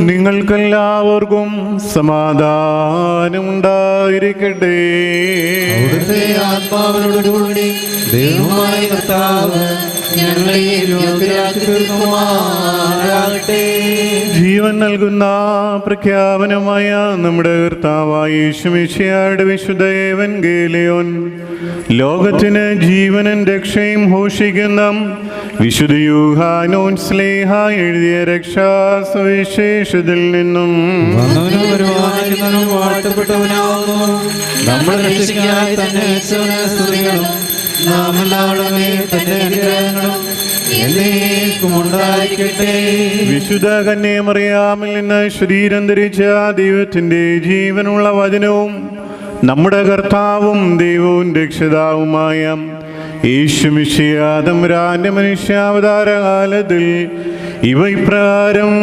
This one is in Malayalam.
നിങ്ങൾക്കെല്ലാവർക്കും സമാധാനമുണ്ടായിരിക്കട്ടെ. അവിടുത്തെ ആത്മാവിനോടുകൂടി ദൈവമായ കർത്താവ് ഞങ്ങളെ യോഗ്യരാക്കി തീർക്കുമാറാകട്ടെ. ജീവൻ നൽകുന്ന പ്രഖ്യാപനമായ നമ്മുടെ കർത്താവായ യേശുമിശിഹായുടെ വിശുദ്ധ ഏവൻഗേലിയോൻ ലോകത്തിന് ജീവനും രക്ഷയും ഘോഷിക്കുന്ന വിശുദ്ധ യൂഹാനോൻ സ്ലേഹ എഴുതിയ രക്ഷാസുവിശേഷത്തിൽ നിന്നും വാഴ്ത്തപ്പെട്ടവനാവുന്നു. നമ്മുടെ രക്ഷയ്ക്കായി തന്നെ സ്തുതികളും നാം എല്ലാവരുമേ തന്റെ അനുഗ്രഹങ്ങളും എന്നേക്കും ഉണ്ടായിരിക്കട്ടെ. വിശുദ്ധ കന്യാമറിയാമിൽ നിന്ന് ശരീരം ധരിച്ച ദൈവത്തിന്റെ ജീവനുള്ള വചനവും നമ്മുടെ കർത്താവും ദൈവവും രക്ഷിതാവുമായ യേശുമിശിഹാ തമ്പുരാന്റെ മനുഷ്യാവതാര കാലത്തിൽ ഇവ ഇപ്രകാരം